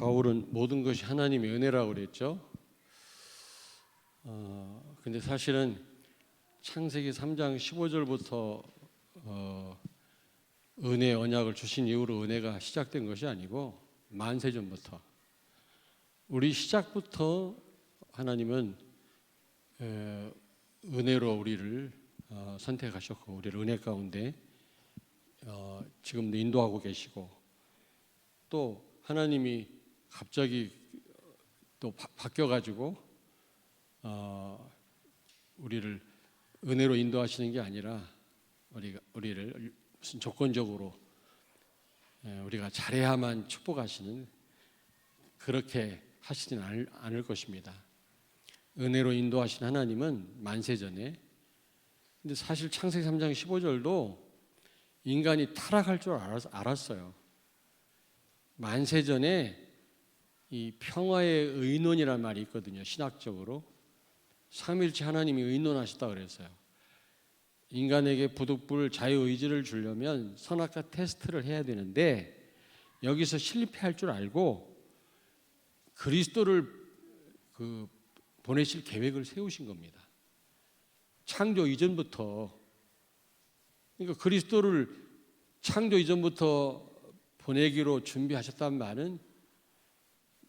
바울은 모든 것이 하나님의 은혜라고 그랬죠. 근데 사실은 창세기 3장 15절부터 은혜 언약을 주신 이후로 은혜가 시작된 것이 아니고 만세전부터 우리 시작부터 하나님은 은혜로 우리를 선택하셨고 우리를 은혜 가운데 지금도 인도하고 계시고 또 하나님이 갑자기 또 바뀌어가지고 우리를 은혜로 인도하시는 게 아니라 우리를 무슨 조건적으로 우리가 잘해야만 축복하시는 그렇게 하시지는 않을 것입니다. 은혜로 인도하신 하나님은 만세전에 근데 사실 창세기 3장 15절도 인간이 타락할 줄 알았어요. 만세전에 이 평화의 의논이라는 말이 있거든요. 신학적으로 삼위일체 하나님이 의논하셨다 그랬어요. 인간에게 부득불 자유의지를 주려면 선악과 테스트를 해야 되는데 여기서 실패할 줄 알고 그리스도를 보내실 계획을 세우신 겁니다. 창조 이전부터 그러니까 그리스도를 창조 이전부터 보내기로 준비하셨다는 말은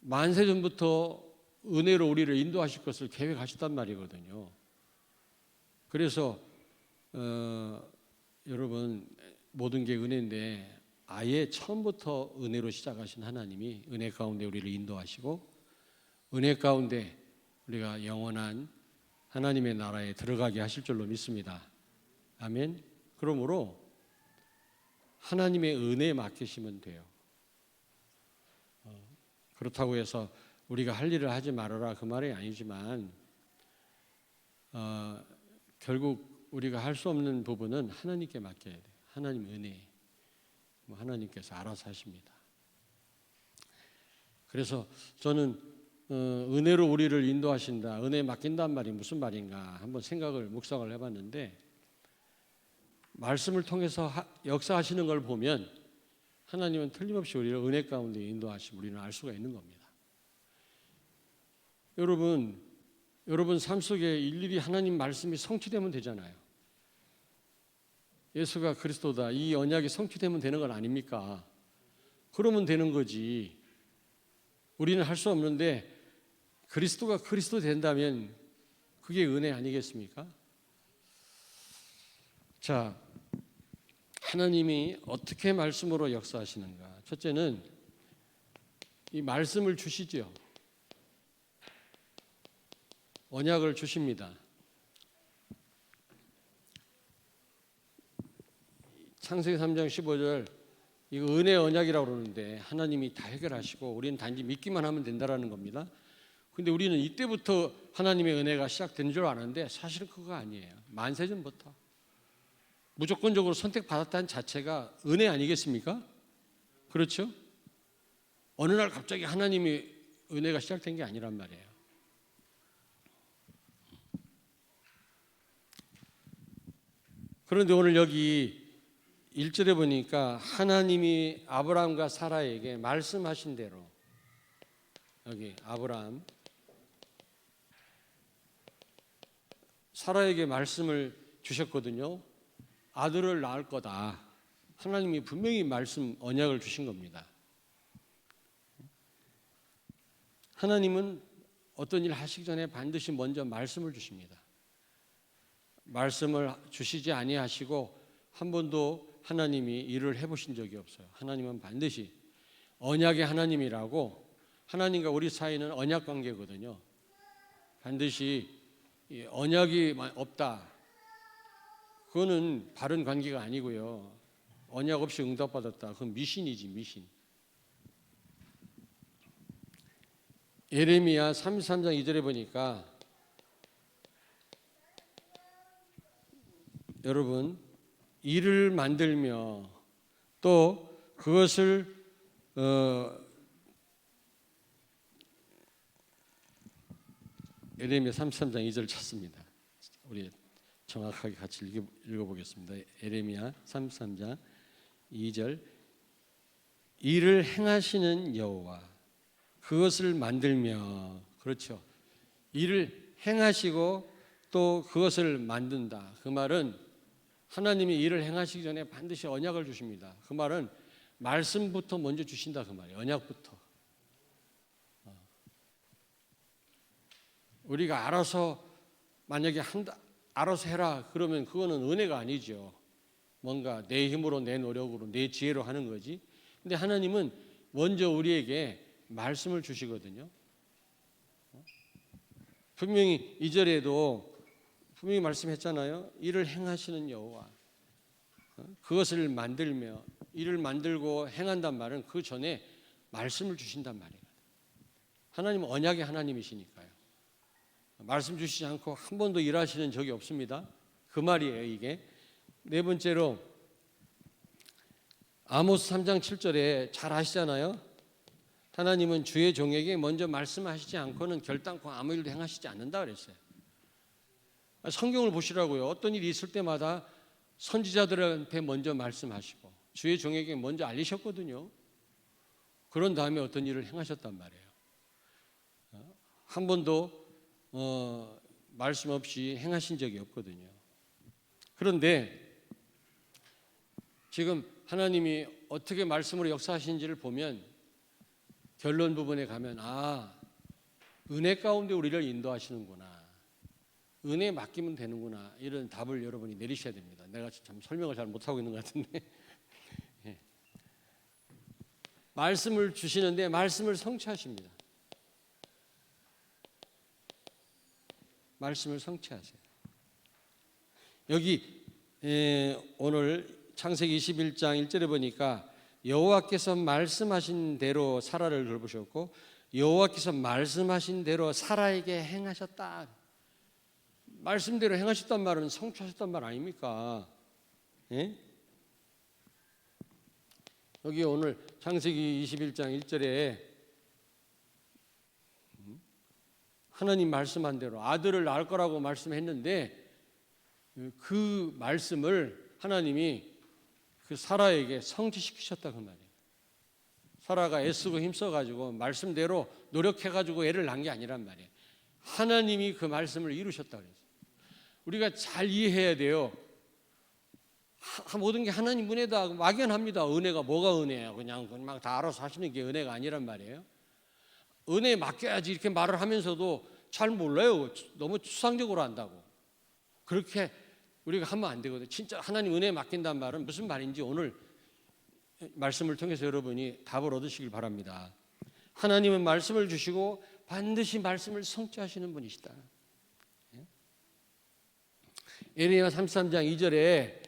만세전부터 은혜로 우리를 인도하실 것을 계획하셨단 말이거든요. 그래서 여러분 모든 게 은혜인데 아예 처음부터 은혜로 시작하신 하나님이 은혜 가운데 우리를 인도하시고 은혜 가운데 우리가 영원한 하나님의 나라에 들어가게 하실 줄로 믿습니다. 아멘. 그러므로 하나님의 은혜에 맡기시면 돼요. 그렇다고 해서 우리가 할 일을 하지 말아라 그 말이 아니지만 결국 우리가 할 수 없는 부분은 하나님께 맡겨야 돼요. 하나님 은혜 하나님께서 알아서 하십니다. 그래서 저는 은혜로 우리를 인도하신다, 은혜에 맡긴다는 말이 무슨 말인가 한번 묵상을 해봤는데 말씀을 통해서 역사하시는 걸 보면 하나님은 틀림없이 우리를 은혜 가운데 인도하시고 우리는 알 수가 있는 겁니다. 여러분 삶 속에 일일이 하나님 말씀이 성취되면 되잖아요. 예수가 그리스도다 이 언약이 성취되면 되는 건 아닙니까? 그러면 되는 거지. 우리는 할 수 없는데 그리스도가 그리스도 된다면 그게 은혜 아니겠습니까? 자, 하나님이 어떻게 말씀으로 역사하시는가? 첫째는 이 말씀을 주시죠. 언약을 주십니다. 창세기 3장 15절 이거 은혜 언약이라고 그러는데 하나님이 다 해결하시고 우리는 단지 믿기만 하면 된다라는 겁니다. 근데 우리는 이때부터 하나님의 은혜가 시작된 줄 아는데 사실은 그거 아니에요. 만세전부터 무조건적으로 선택받았다는 자체가 은혜 아니겠습니까? 그렇죠? 어느 날 갑자기 하나님의 은혜가 시작된 게 아니란 말이에요. 그런데 오늘 여기 1절에 보니까 하나님이 아브라함과 사라에게 말씀하신 대로 여기 아브라함 사라에게 말씀을 주셨거든요. 아들을 낳을 거다. 하나님이 분명히 언약을 주신 겁니다. 하나님은 어떤 일을 하시기 전에 반드시 먼저 말씀을 주십니다. 말씀을 주시지 아니하시고 한 번도 하나님이 일을 해보신 적이 없어요. 하나님은 반드시 언약의 하나님이라고 하나님과 우리 사이는 언약 관계거든요. 반드시 언약이 없다. 그거는 바른 관계가 아니고요. 언약 없이 응답받았다. 그건 미신이지 미신. 예레미야 33장 2절에 보니까 여러분 일을 만들며 또 그것을 예레미야 33장 2절 찾습니다. 우리 정확하게 같이 읽어보겠습니다. 예레미야 33장 2절 일을 행하시는 여호와 그것을 만들며, 그렇죠. 일을 행하시고 또 그것을 만든다. 그 말은 하나님이 일을 행하시기 전에 반드시 언약을 주십니다. 그 말은 말씀부터 먼저 주신다 그 말이에요. 언약부터. 우리가 알아서 만약에 한다, 알아서 해라 그러면 그거는 은혜가 아니죠. 뭔가 내 힘으로, 내 노력으로, 내 지혜로 하는 거지. 근데 하나님은 먼저 우리에게 말씀을 주시거든요. 분명히 2절에도 분명히 말씀했잖아요. 일을 행하시는 여호와, 그것을 만들며, 일을 만들고 행한단 말은 그 전에 말씀을 주신단 말이에요. 하나님은 언약의 하나님이시니까요. 말씀 주시지 않고 한 번도 일하시는 적이 없습니다. 그 말이에요 이게. 네 번째로 아모스 3장 7절에 잘 아시잖아요. 하나님은 주의 종에게 먼저 말씀하시지 않고는 결단코 아무 일도 행하시지 않는다 그랬어요. 성경을 보시라고요. 어떤 일이 있을 때마다 선지자들한테 먼저 말씀하시고 주의 종에게 먼저 알리셨거든요. 그런 다음에 어떤 일을 행하셨단 말이에요. 한 번도 말씀 없이 행하신 적이 없거든요. 그런데 지금 하나님이 어떻게 말씀으로 역사하시는지를 보면 결론 부분에 가면 은혜 가운데 우리를 인도하시는구나. 은혜에 맡기면 되는구나. 이런 답을 여러분이 내리셔야 됩니다. 내가 참 설명을 잘 못하고 있는 것 같은데. 예. 말씀을 주시는데 말씀을 성취하십니다. 말씀을 성취하세요. 여기 오늘 창세기 21장 1절에 보니까 여호와께서 말씀하신 대로 사라를 돌보셨고 여호와께서 말씀하신 대로 사라에게 행하셨다. 말씀대로 행하셨단 말은 성취하셨단 말 아닙니까? 예? 여기 오늘 창세기 21장 1절에 하나님 말씀한 대로 아들을 낳을 거라고 말씀했는데 그 말씀을 하나님이 그 사라에게 성취시키셨다 그 말이에요. 사라가 애쓰고 힘써가지고 말씀대로 노력해가지고 애를 낳은 게 아니란 말이에요. 하나님이 그 말씀을 이루셨다 그랬어요. 우리가 잘 이해해야 돼요. 모든 게 하나님 은혜다 막연합니다. 은혜가 뭐가 은혜예요? 그냥 막 다 알아서 하시는 게 은혜가 아니란 말이에요. 은혜에 맡겨야지 이렇게 말을 하면서도 잘 몰라요. 너무 추상적으로 한다고. 그렇게 우리가 하면 안 되거든요. 진짜 하나님 은혜에 맡긴다는 말은 무슨 말인지 오늘 말씀을 통해서 여러분이 답을 얻으시길 바랍니다. 하나님은 말씀을 주시고 반드시 말씀을 성취하시는 분이시다. 예레미야 33장 2절에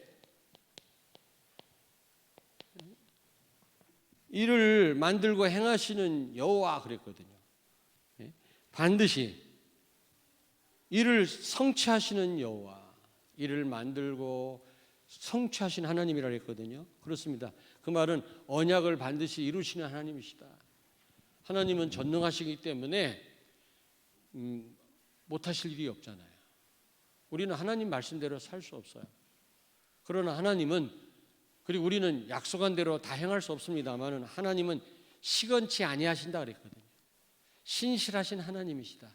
이를 만들고 행하시는 여호와 그랬거든요. 반드시 이를 성취하시는 여호와, 이를 만들고 성취하신 하나님이라 했거든요. 그렇습니다. 그 말은 언약을 반드시 이루시는 하나님이시다. 하나님은 전능하시기 때문에 못하실 일이 없잖아요. 우리는 하나님 말씀대로 살 수 없어요. 그러나 하나님은, 그리고 우리는 약속한 대로 다 행할 수 없습니다만 하나님은 시건치 아니하신다 그랬거든요. 신실하신 하나님이시다.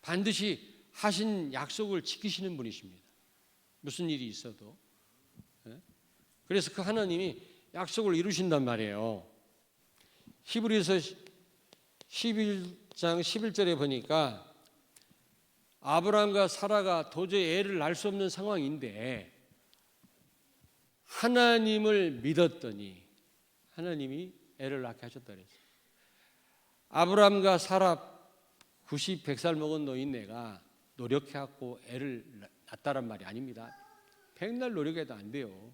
반드시 하신 약속을 지키시는 분이십니다. 무슨 일이 있어도. 그래서 그 하나님이 약속을 이루신단 말이에요. 히브리서 11장 11절에 보니까 아브라함과 사라가 도저히 애를 낳을 수 없는 상황인데 하나님을 믿었더니 하나님이 애를 낳게 하셨다 그랬어요. 아브라함과 사라 90, 100살 먹은 노인네가 노력해갖고 애를 낳았다란 말이 아닙니다. 백날 노력해도 안 돼요.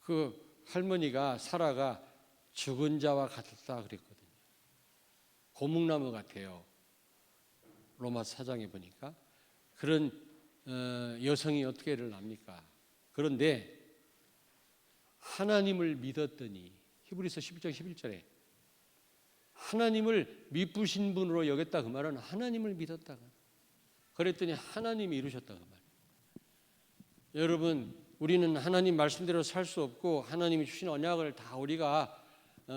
그 할머니가 사라가 죽은 자와 같았다 그랬거든요. 고목나무 같아요. 로마 사장에 보니까 그런 여성이 어떻게 애를 낳습니까? 그런데 하나님을 믿었더니 히브리서 11장 11절에 하나님을 미쁘신 분으로 여겼다 그 말은 하나님을 믿었다가 그랬더니 하나님이 이루셨다 그 말. 여러분 우리는 하나님 말씀대로 살 수 없고 하나님이 주신 언약을 다 우리가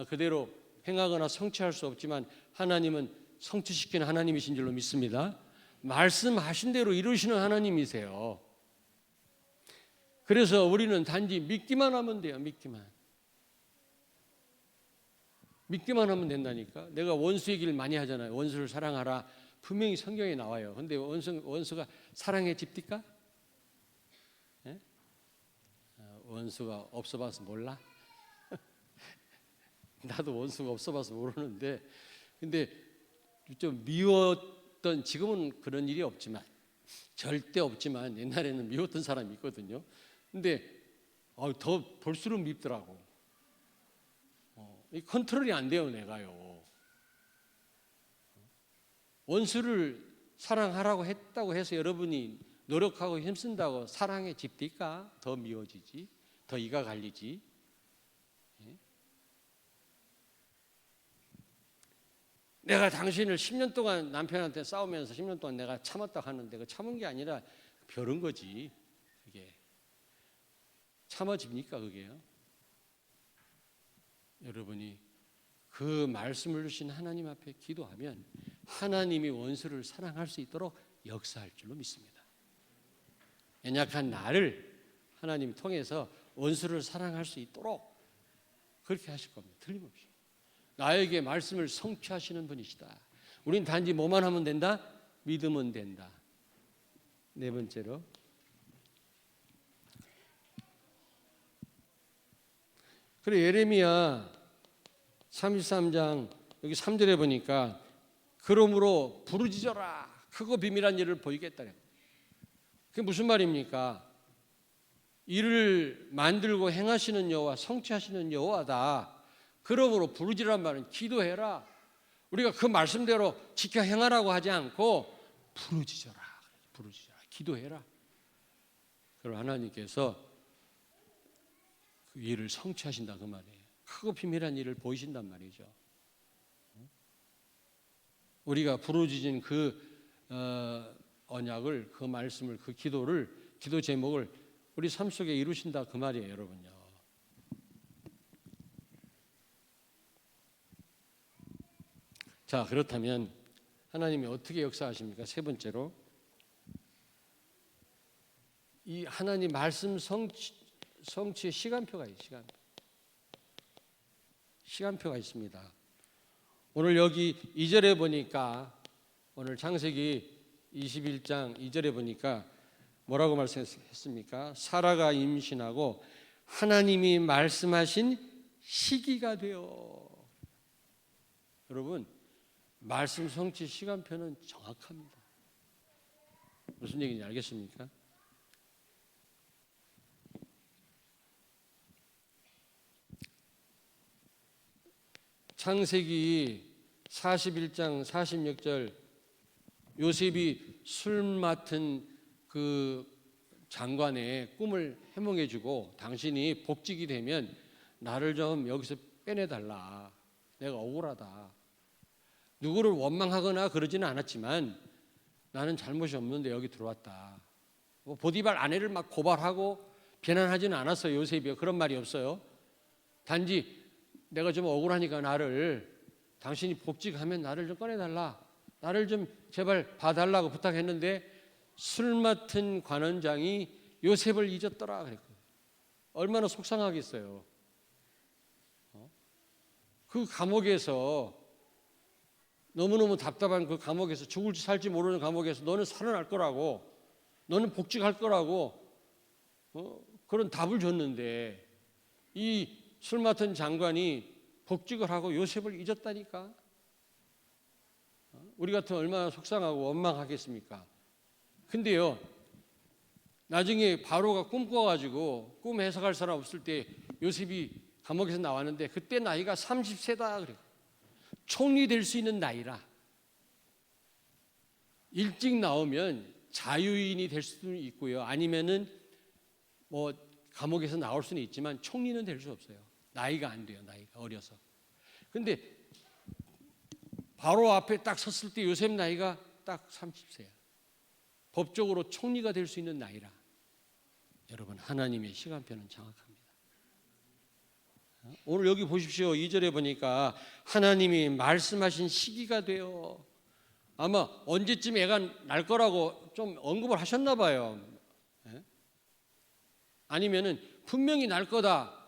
그대로 행하거나 성취할 수 없지만 하나님은 성취시키는 하나님이신 줄로 믿습니다. 말씀하신 대로 이루시는 하나님이세요. 그래서 우리는 단지 믿기만 하면 돼요. 믿기만 하면 된다니까. 내가 원수의 길 많이 하잖아요. 원수를 사랑하라. 분명히 성경에 나와요. 근데 원수가 사랑에 집니까? 예? 원수가 없어봐서 몰라? 나도 원수가 없어봐서 모르는데, 근데 좀 미웠던, 지금은 그런 일이 없지만, 절대 없지만 옛날에는 미웠던 사람이 있거든요. 근데 더 볼수록 밉더라고. 이 컨트롤이 안 돼요, 내가요. 원수를 사랑하라고 했다고 해서 여러분이 노력하고 힘쓴다고 사랑에 집디까? 더 미워지지, 더 이가 갈리지. 내가 당신을 10년 동안 남편한테 싸우면서 10년 동안 내가 참았다고 하는데 그 참은 게 아니라 벼른 거지. 그게 참아집니까 그게요? 여러분이 그 말씀을 주신 하나님 앞에 기도하면 하나님이 원수를 사랑할 수 있도록 역사할 줄로 믿습니다. 연약한 나를 하나님이 통해서 원수를 사랑할 수 있도록 그렇게 하실 겁니다. 틀림없이. 나에게 말씀을 성취하시는 분이시다. 우린 단지 뭐만 하면 된다? 믿으면 된다. 네 번째로, 그래 예레미야 33장 여기 3절에 보니까 그러므로 부르짖어라 크고 비밀한 일을 보이겠다. 그게 무슨 말입니까? 이를 만들고 행하시는 여호와, 성취하시는 여호와다. 그러므로 부르짖으란 말은 기도해라. 우리가 그 말씀대로 지켜 행하라고 하지 않고 부르짖어라, 기도해라. 그럼 하나님께서 그 일을 성취하신다 그 말이에요. 크고 비밀한 일을 보이신단 말이죠. 우리가 부르짖은 그 언약을, 그 말씀을, 그 기도를, 기도 제목을 우리 삶 속에 이루신다 그 말이에요, 여러분요. 자, 그렇다면 하나님이 어떻게 역사하십니까? 세 번째로, 이 하나님 말씀 성취의 시간표가 있어요. 시간표가 있습니다. 오늘 여기 2절에 보니까, 오늘 창세기 21장 2절에 보니까 뭐라고 말씀했습니까? 사라가 임신하고 하나님이 말씀하신 시기가 되어. 여러분, 말씀 성취 시간표는 정확합니다. 무슨 얘기인지 알겠습니까? 창세기 41장 46절, 요셉이 술 맡은 그 장관의 꿈을 해몽해주고, 당신이 복직이 되면 나를 좀 여기서 빼내달라, 내가 억울하다. 누구를 원망하거나 그러지는 않았지만 나는 잘못이 없는데 여기 들어왔다. 보디발 아내를 막 고발하고 비난하지는 않았어요. 요셉이요, 그런 말이 없어요. 단지 내가 좀 억울하니까 당신이 복직하면 나를 좀 꺼내달라, 나를 좀 제발 봐달라고 부탁했는데 술 맡은 관원장이 요셉을 잊었더라 그랬거든요. 얼마나 속상하겠어요. 그 감옥에서, 너무너무 답답한 그 감옥에서, 죽을지 살지 모르는 감옥에서 너는 살아날 거라고, 너는 복직할 거라고 그런 답을 줬는데 이 술 맡은 장관이 복직을 하고 요셉을 잊었다니까. 우리 같으면 얼마나 속상하고 원망하겠습니까? 근데요, 나중에 바로가 꿈 꿔가지고 꿈 해석할 사람 없을 때 요셉이 감옥에서 나왔는데 그때 나이가 30세다 그래요. 총리 될 수 있는 나이라. 일찍 나오면 자유인이 될 수도 있고요, 아니면은 뭐 감옥에서 나올 수는 있지만 총리는 될 수 없어요. 나이가 안 돼요. 나이가 어려서. 근데 바로 앞에 딱 섰을 때 요셉 나이가 딱 30세야. 법적으로 총리가 될 수 있는 나이라. 여러분, 하나님의 시간표는 정확합니다. 오늘 여기 보십시오. 2절에 보니까 하나님이 말씀하신 시기가 돼요. 아마 언제쯤 애가 날 거라고 좀 언급을 하셨나 봐요. 아니면은 분명히 날 거다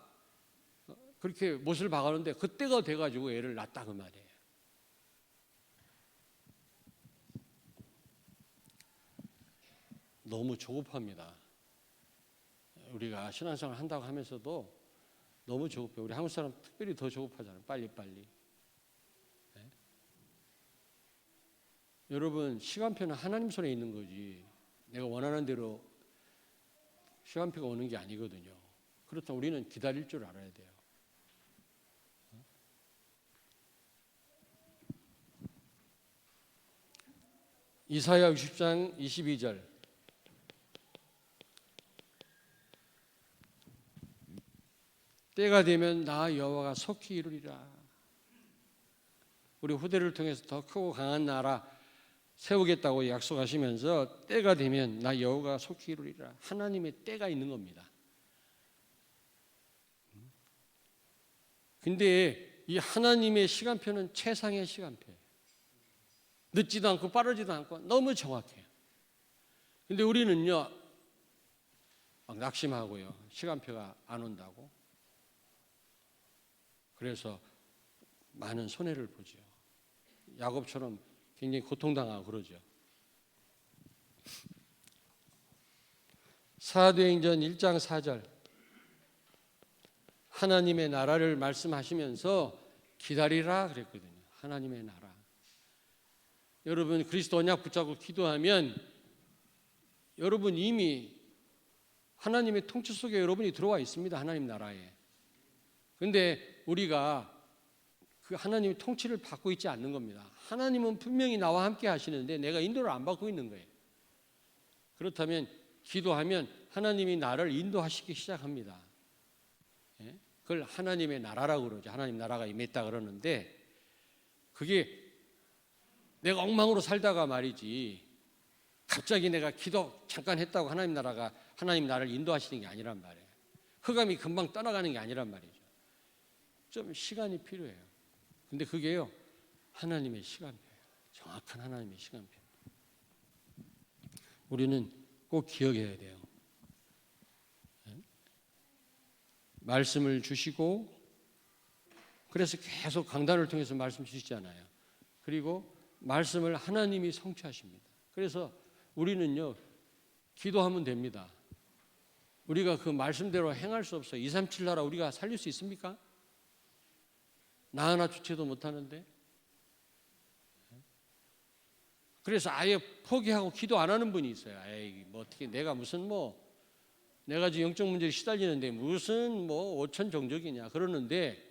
그렇게 못을 박았는데 그때가 돼가지고 애를 낳았다 그 말이에요. 너무 조급합니다. 우리가 신앙생활 한다고 하면서도 너무 조급해요. 우리 한국 사람 특별히 더 조급하잖아요. 빨리빨리. 네? 여러분 시간표는 하나님 손에 있는 거지 내가 원하는 대로 시간표가 오는 게 아니거든요. 그렇다면 우리는 기다릴 줄 알아야 돼요. 이사야 60장 22절 때가 되면 나 여호와가 속히 이루리라. 우리 후대를 통해서 더 크고 강한 나라 세우겠다고 약속하시면서 때가 되면 나 여호와가 속히 이루리라. 하나님의 때가 있는 겁니다. 근데 이 하나님의 시간표는 최상의 시간표예요. 늦지도 않고 빠르지도 않고 너무 정확해요. 근데 우리는요 막 낙심하고요. 시간표가 안 온다고. 그래서 많은 손해를 보죠. 야곱처럼 굉장히 고통당하고 그러죠. 사도행전 1장 4절 하나님의 나라를 말씀하시면서 기다리라 그랬거든요. 하나님의 나라. 여러분 그리스도 언약 붙잡고 기도하면 여러분 이미 하나님의 통치 속에 여러분이 들어와 있습니다. 하나님 나라에. 그런데 우리가 그 하나님의 통치를 받고 있지 않는 겁니다. 하나님은 분명히 나와 함께 하시는데 내가 인도를 안 받고 있는 거예요. 그렇다면 기도하면 하나님이 나를 인도하시기 시작합니다. 그걸 하나님의 나라라고 그러죠. 하나님 나라가 임했다 그러는데 그게 내가 엉망으로 살다가 말이지 갑자기 내가 기도 잠깐 했다고 하나님 나를 인도하시는 게 아니란 말이에요. 흑암이 금방 떠나가는 게 아니란 말이죠. 좀 시간이 필요해요. 근데 그게요 하나님의 시간표예요. 정확한 하나님의 시간표. 우리는 꼭 기억해야 돼요. 말씀을 주시고 그래서 계속 강단을 통해서 말씀 주시잖아요. 그리고 말씀을 하나님이 성취하십니다. 그래서 우리는요 기도하면 됩니다. 우리가 그 말씀대로 행할 수 없어요. 237 나라 우리가 살릴 수 있습니까? 나 하나 주체도 못하는데. 그래서 아예 포기하고 기도 안 하는 분이 있어요. 에이 뭐 어떻게 내가 지금 영적 문제에 시달리는데 무슨 5천 종족이냐 그러는데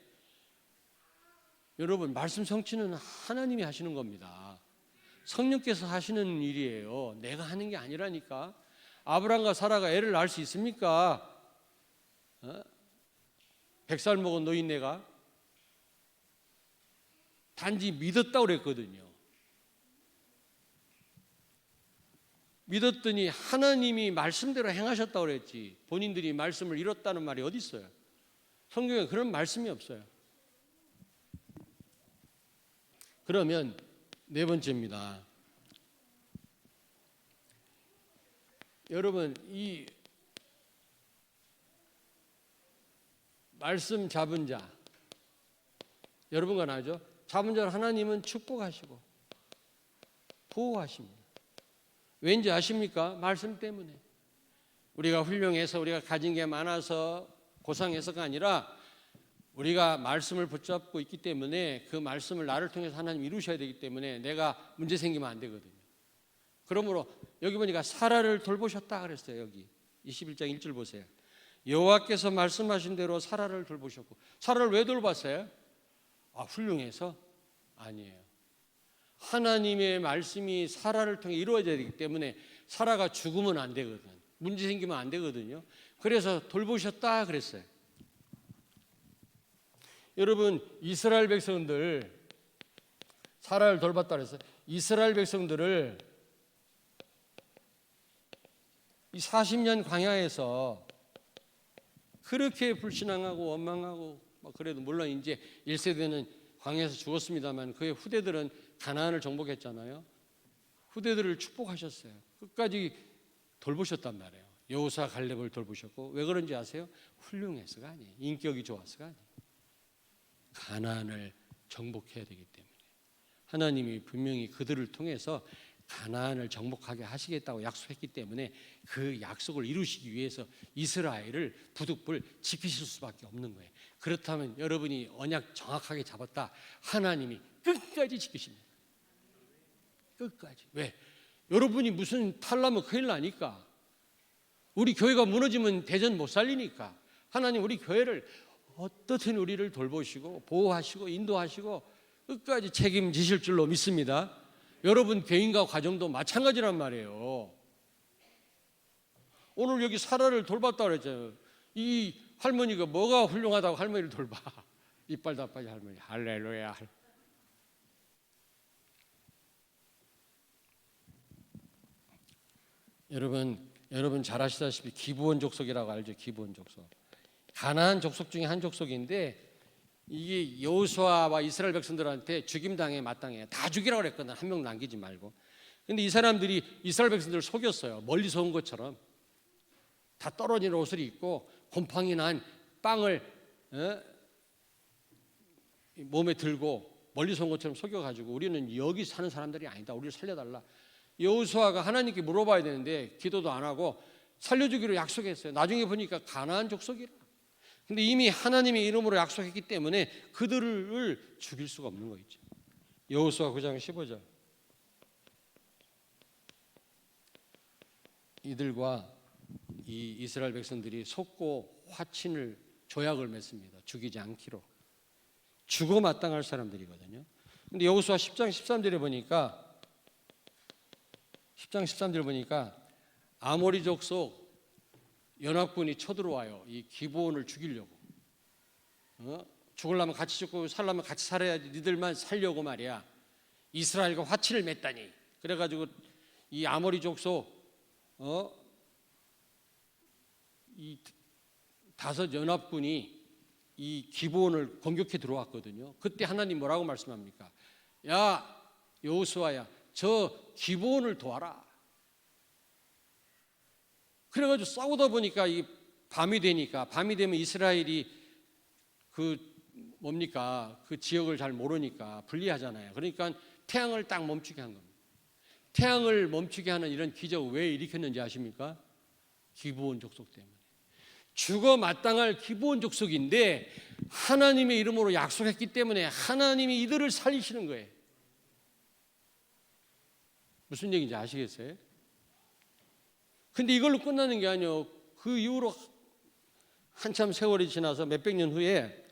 여러분 말씀 성취는 하나님이 하시는 겁니다. 성령께서 하시는 일이에요. 내가 하는 게 아니라니까. 아브라함과 사라가 애를 낳을 수 있습니까? 100살 먹은 노인네가 단지 믿었다고 그랬거든요. 믿었더니 하나님이 말씀대로 행하셨다고 그랬지 본인들이 말씀을 잃었다는 말이 어디 있어요? 성경에 그런 말씀이 없어요. 그러면 네 번째입니다. 여러분 이 말씀 잡은 자 여러분과 나죠? 잡은 자를 하나님은 축복하시고 보호하십니다. 왠지 아십니까? 말씀 때문에. 우리가 훌륭해서 우리가 가진 게 많아서 고상해서가 아니라 우리가 말씀을 붙잡고 있기 때문에 그 말씀을 나를 통해서 하나님 이루셔야 되기 때문에 내가 문제 생기면 안 되거든요. 그러므로 여기 보니까 사라를 돌보셨다 그랬어요. 여기 21장 1절 보세요. 여호와께서 말씀하신 대로 사라를 돌보셨고 사라를 왜 돌봤어요? 훌륭해서? 아니에요. 하나님의 말씀이 사라를 통해 이루어져야 되기 때문에 사라가 죽으면 안 되거든. 문제 생기면 안 되거든요. 그래서 돌보셨다 그랬어요. 여러분 이스라엘 백성들 사라를 돌봤다 그랬어요. 이스라엘 백성들을 이 40년 광야에서 그렇게 불신앙하고 원망하고 그래도 물론 이제 1세대는 광야에서 죽었습니다만 그의 후대들은 가나안을 정복했잖아요. 후대들을 축복하셨어요. 끝까지 돌보셨단 말이에요. 여호수아 갈렙을 돌보셨고, 왜 그런지 아세요? 훌륭해서가 아니에요. 인격이 좋아서가 아니에요. 가나안을 정복해야 되기 때문에 하나님이 분명히 그들을 통해서 가나안을 정복하게 하시겠다고 약속했기 때문에 그 약속을 이루시기 위해서 이스라엘을 부득불 지키실 수밖에 없는 거예요. 그렇다면 여러분이 언약 정확하게 잡았다, 하나님이 끝까지 지키십니다. 끝까지. 왜? 여러분이 무슨 탈라면 큰일 나니까. 우리 교회가 무너지면 대전 못 살리니까. 하나님 우리 교회를 어떻든 우리를 돌보시고 보호하시고 인도하시고 끝까지 책임지실 줄로 믿습니다. 여러분 개인과 가정도 마찬가지란 말이에요. 오늘 여기 사라를 돌봤다고 그랬잖아요. 이 할머니가 뭐가 훌륭하다고 할머니를 돌봐. 이빨 다 빠진 할머니. 할렐루야. 여러분 잘 아시다시피 기브온 족속이라고 알죠? 기브온 족속. 가나안 족속 중에 한 족속인데 이게 여호수아와 이스라엘 백성들한테 죽임당해 마땅해. 다 죽이라고 그랬거든. 한 명 남기지 말고. 근데 이 사람들이 이스라엘 백성들을 속였어요. 멀리서 온 것처럼. 다 떨어진 옷을 입고 곰팡이 난 빵을 몸에 들고 멀리서 온 것처럼 속여가지고 우리는 여기 사는 사람들이 아니다. 우리를 살려달라. 여호수아가 하나님께 물어봐야 되는데 기도도 안 하고 살려주기로 약속했어요. 나중에 보니까 가나안 족속이라. 근데 이미 하나님의 이름으로 약속했기 때문에 그들을 죽일 수가 없는 거 있죠. 여호수아 9장 15절. 이들과 이 이스라엘 백성들이 속고 화친을 조약을 맺습니다. 죽이지 않기로. 죽어 마땅할 사람들이거든요. 근데 여호수아 10장 13절에 보니까 10장 13절 보니까 아모리 족속 연합군이 쳐들어와요. 이 기브온을 죽이려고. 죽으려면 같이 죽고 살려면 같이 살아야지. 니들만 살려고 말이야. 이스라엘과 화친을 맺다니. 그래가지고 이 아모리 족속 이 다섯 연합군이 이 기브온을 공격해 들어왔거든요. 그때 하나님 뭐라고 말씀합니까? 야 여호수아야, 저 기브온을 도와라. 그래가지고 싸우다 보니까 이 밤이 되면 이스라엘이 그 지역을 잘 모르니까 불리하잖아요. 그러니까 태양을 딱 멈추게 한 겁니다. 태양을 멈추게 하는 이런 기적을 왜 일으켰는지 아십니까? 기브온 족속 때문에. 죽어 마땅할 기브온 족속인데 하나님의 이름으로 약속했기 때문에 하나님이 이들을 살리시는 거예요. 무슨 얘기인지 아시겠어요? 근데 이걸로 끝나는 게 아니에요. 그 이후로 한참 세월이 지나서 몇백 년 후에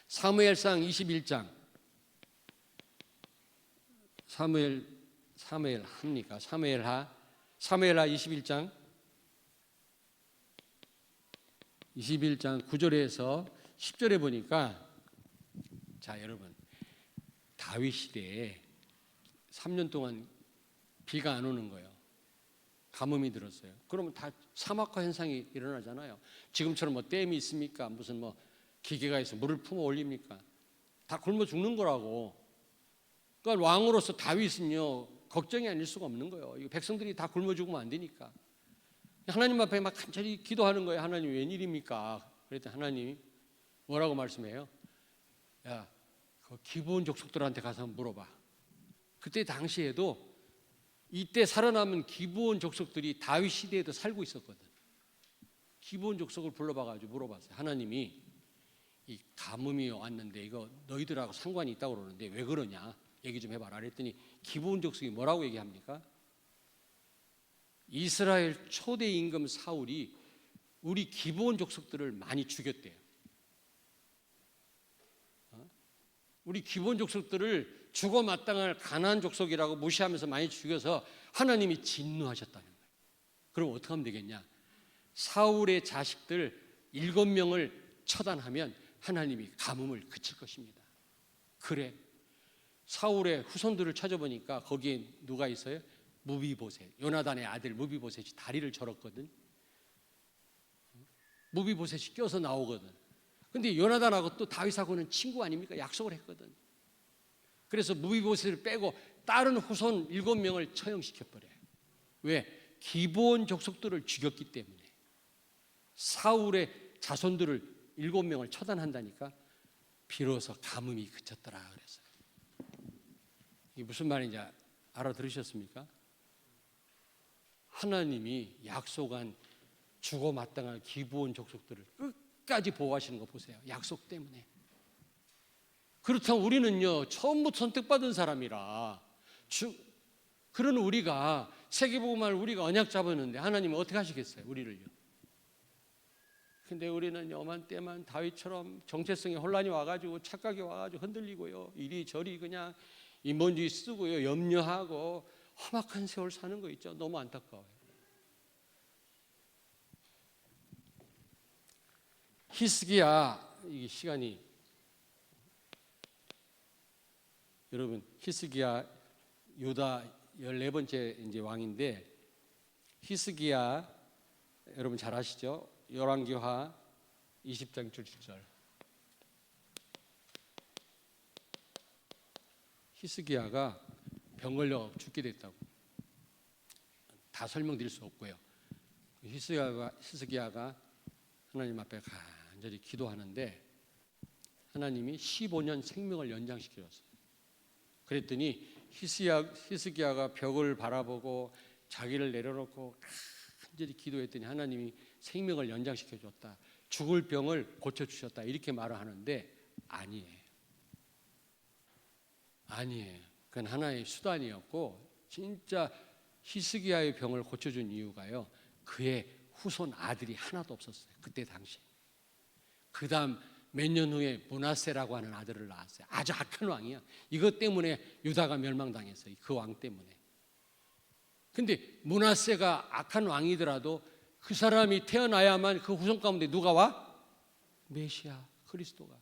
사무엘상 21장 사무엘하 21장 9절에서 10절에 보니까 자 여러분 다윗 시대에 3년 동안 비가 안 오는 거예요. 가뭄이 들었어요. 그러면 다 사막화 현상이 일어나잖아요. 지금처럼 뭐 댐이 있습니까? 무슨 뭐 기계가 있어 물을 품어 올립니까? 다 굶어 죽는 거라고. 그러니까 왕으로서 다윗은요 걱정이 아닐 수가 없는 거예요. 백성들이 다 굶어 죽으면 안 되니까. 하나님 앞에 막 간절히 기도하는 거예요. 하나님 웬일입니까? 그랬더니 하나님이 뭐라고 말씀해요? 야, 그 기브온 족속들한테 가서 한번 물어봐. 그때 당시에도 이때 살아남은 기브온 족속들이 다윗 시대에도 살고 있었거든. 기브온 족속을 불러봐가지고 물어봤어요. 하나님이 이 가뭄이 왔는데 이거 너희들하고 상관이 있다고 그러는데 왜 그러냐? 얘기 좀 해봐라. 그랬더니 기브온 족속이 뭐라고 얘기합니까? 이스라엘 초대 임금 사울이 우리 기브온 족속들을 많이 죽였대요. 우리 기브온 족속들을 죽어 마땅할 가나안 족속이라고 무시하면서 많이 죽여서 하나님이 진노하셨다는 거예요. 그럼 어떻게 하면 되겠냐? 사울의 자식들 7명을 처단하면 하나님이 가뭄을 그칠 것입니다. 그래. 사울의 후손들을 찾아보니까 거기에 누가 있어요? 무비보셋. 요나단의 아들 무비보셋이 다리를 절었거든. 무비보셋이 껴서 나오거든. 근데 요나단하고 또 다윗하고는 친구 아닙니까? 약속을 했거든. 그래서 무비보셋을 빼고 다른 후손 7명을 처형시켜버려요. 왜? 기브온 족속들을 죽였기 때문에. 사울의 자손들을 7명을 처단한다니까. 비로소 가뭄이 그쳤더라 그랬어요. 이게 무슨 말인지 알아들으셨습니까? 하나님이 약속한 죽어마땅한 기브온 족속들을 끝까지 보호하시는 거 보세요. 약속 때문에. 그렇다면 우리는요, 처음부터 선택받은 사람이라 그런 우리가 세계복음을 우리가 언약 잡았는데 하나님은 어떻게 하시겠어요? 우리를요. 근데 우리는 여만 때만 다윗처럼 정체성에 혼란이 와가지고 착각이 와가지고 흔들리고요, 이리저리 그냥 인본주의 쓰고요, 염려하고 험악한 세월 사는 거 있죠. 너무 안타까워요. 히스기야, 이 시간이, 여러분 히스기야 유다 14번째 이제 왕인데, 히스기야 여러분 잘 아시죠? 열왕기하 20장 7절. 히스기야가 병 걸려 죽게 됐다고. 다 설명드릴 수 없고요. 히스기야가 하나님 앞에 간절히 기도하는데 하나님이 15년 생명을 연장시켜줬어요. 그랬더니 히스기야가 벽을 바라보고 자기를 내려놓고 간절히 기도했더니 하나님이 생명을 연장시켜줬다. 죽을 병을 고쳐주셨다. 이렇게 말을 하는데 아니에요. 그건 하나의 수단이었고, 진짜 히스기야의 병을 고쳐준 이유가요, 그의 후손 아들이 하나도 없었어요. 그때 당시. 그 다음 몇 년 후에 므낫세라고 하는 아들을 낳았어요. 아주 악한 왕이야. 이것 때문에 유다가 멸망당했어요. 그 왕 때문에. 근데 므낫세가 악한 왕이더라도 그 사람이 태어나야만 그 후손 가운데 누가 와? 메시아 그리스도가.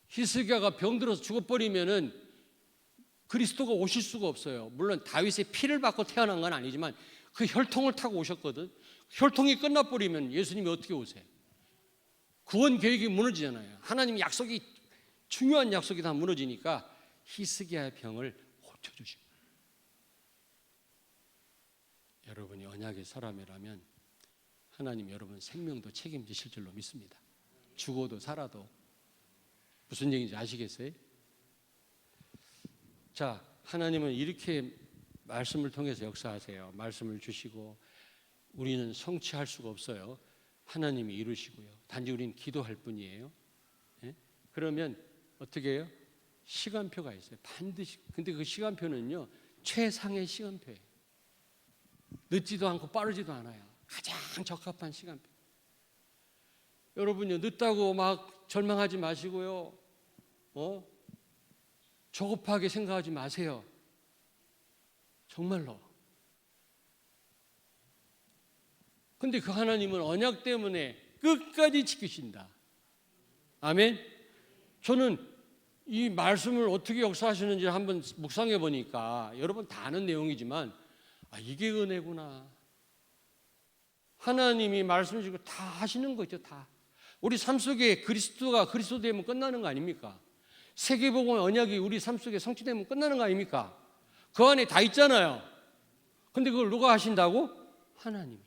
히스기야가 병들어서 죽어버리면은 그리스도가 오실 수가 없어요. 물론 다윗의 피를 받고 태어난 건 아니지만 그 혈통을 타고 오셨거든. 혈통이 끝나버리면 예수님이 어떻게 오세요? 구원 계획이 무너지잖아요. 하나님 약속이, 중요한 약속이 다 무너지니까 히스기야의 병을 고쳐주신 거예요. 여러분이 언약의 사람이라면 하나님 여러분 생명도 책임지실 줄로 믿습니다. 죽어도 살아도. 무슨 얘기인지 아시겠어요? 자, 하나님은 이렇게 말씀을 통해서 역사하세요. 말씀을 주시고 우리는 성취할 수가 없어요. 하나님이 이루시고요. 단지 우리는 기도할 뿐이에요. 예? 그러면 어떻게 해요? 시간표가 있어요. 반드시. 근데 그 시간표는요, 최상의 시간표예요. 늦지도 않고 빠르지도 않아요. 가장 적합한 시간표. 여러분요, 늦다고 막 절망하지 마시고요. 조급하게 생각하지 마세요. 정말로. 근데 그 하나님은 언약 때문에 끝까지 지키신다. 아멘. 저는 이 말씀을 어떻게 역사하시는지 한번 묵상해 보니까 여러분 다 아는 내용이지만 이게 은혜구나. 하나님이 말씀 주시고 다 하시는 거죠. 다. 우리 삶 속에 그리스도가 그리스도 되면 끝나는 거 아닙니까? 세계복음의 언약이 우리 삶 속에 성취되면 끝나는 거 아닙니까? 그 안에 다 있잖아요. 근데 그걸 누가 하신다고? 하나님이.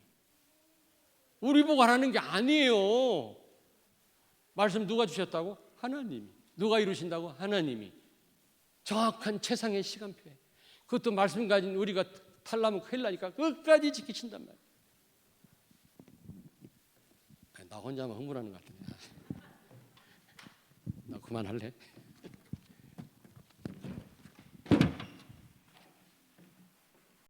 우리 보고 하라는 게 아니에요. 말씀 누가 주셨다고? 하나님이. 누가 이루신다고? 하나님이. 정확한 최상의 시간표에. 그것도 말씀 가진 우리가 탈라면 큰일 나니까 끝까지 지키신단 말이에요. 나 혼자만 흥분하는 것 같은데. 나 그만할래?